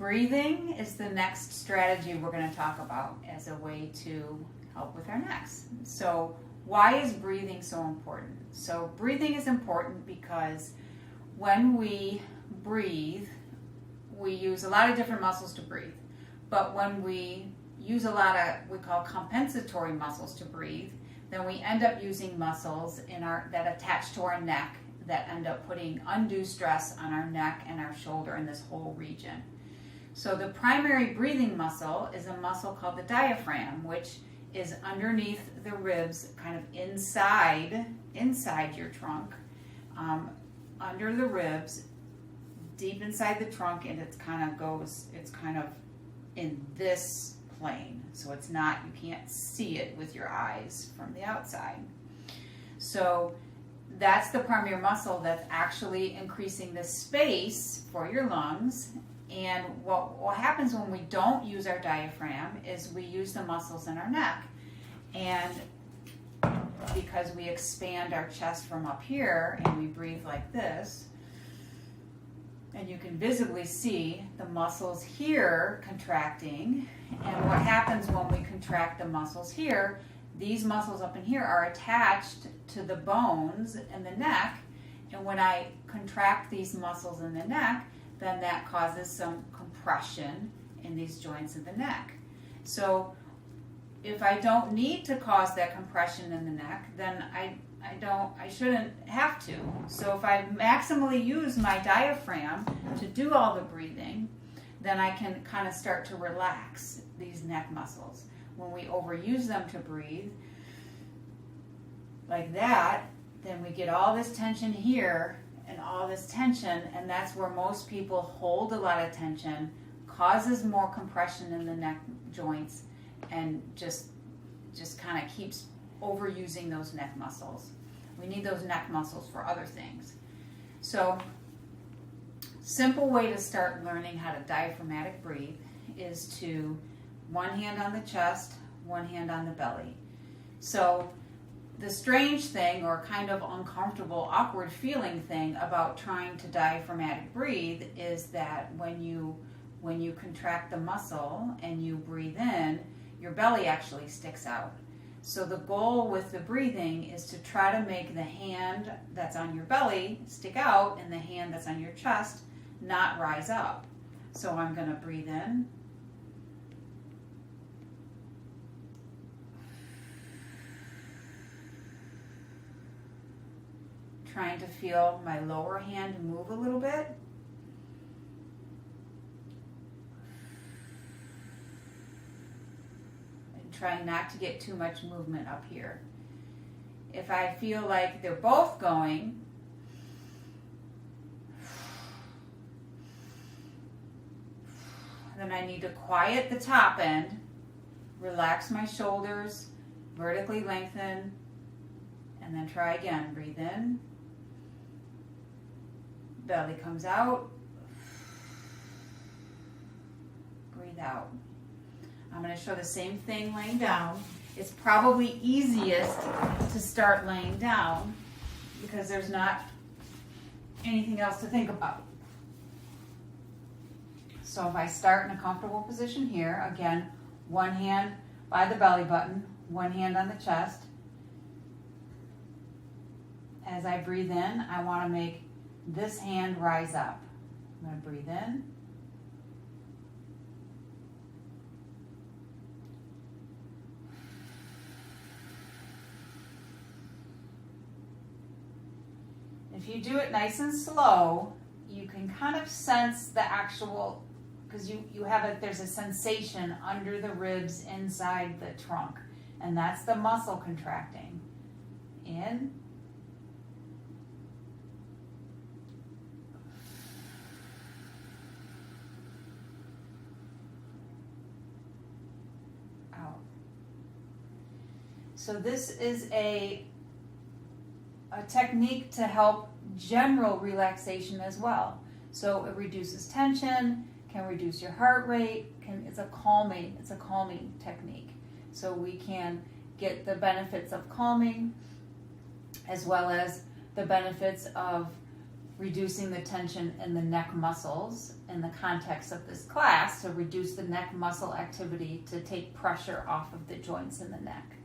breathing is the next strategy we're going to talk about as a way to help with our necks. So why is breathing so important? So breathing is important because when we breathe, we use a lot of different muscles to breathe. But when we use a lot of, we call compensatory muscles to breathe, then we end up using muscles that attach to our neck that end up putting undue stress on our neck and our shoulder and this whole region. So the primary breathing muscle is a muscle called the diaphragm, which is underneath the ribs, kind of inside your trunk, under the ribs, deep inside the trunk, and it's kind of in this plane. So it's not, you can't see it with your eyes from the outside. So that's the primary muscle that's actually increasing the space for your lungs. And what happens when we don't use our diaphragm is we use the muscles in our neck. And because we expand our chest from up here and we breathe like this, and you can visibly see the muscles here contracting. And what happens when we contract the muscles here, these muscles up in here are attached to the bones in the neck. And when I contract these muscles in the neck, then that causes some compression in these joints of the neck. So if I don't need to cause that compression in the neck, then I shouldn't have to. So if I maximally use my diaphragm to do all the breathing, then I can kind of start to relax these neck muscles. When we overuse them to breathe like that, then we get all this tension here and all this tension, and that's where most people hold a lot of tension, causes more compression in the neck joints, and just kind of keeps overusing those neck muscles. We need those neck muscles for other things. So, simple way to start learning how to diaphragmatic breathe is to one hand on the chest, one hand on the belly. So the strange thing, or kind of uncomfortable, awkward feeling thing about trying to diaphragmatic breathe is that when you contract the muscle and you breathe in, your belly actually sticks out. So the goal with the breathing is to try to make the hand that's on your belly stick out and the hand that's on your chest not rise up. So I'm going to breathe in. Trying to feel my lower hand move a little bit. And trying not to get too much movement up here. If I feel like they're both going, then I need to quiet the top end, relax my shoulders, vertically lengthen, and then try again. Breathe in. Belly comes out. Breathe out. I'm going to show the same thing laying down. It's probably easiest to start laying down because there's not anything else to think about. So if I start in a comfortable position here, again, one hand by the belly button, one hand on the chest. As I breathe in, I want to make this hand rise up. I'm going to breathe in. If you do it nice and slow, you can kind of sense the actual, because there's a sensation under the ribs inside the trunk, and that's the muscle contracting. In. Out. So this is a technique to help general relaxation as well. So it reduces tension, can reduce your heart rate, it's a calming technique. So we can get the benefits of calming as well as the benefits of reducing the tension in the neck muscles in the context of this class to reduce the neck muscle activity to take pressure off of the joints in the neck.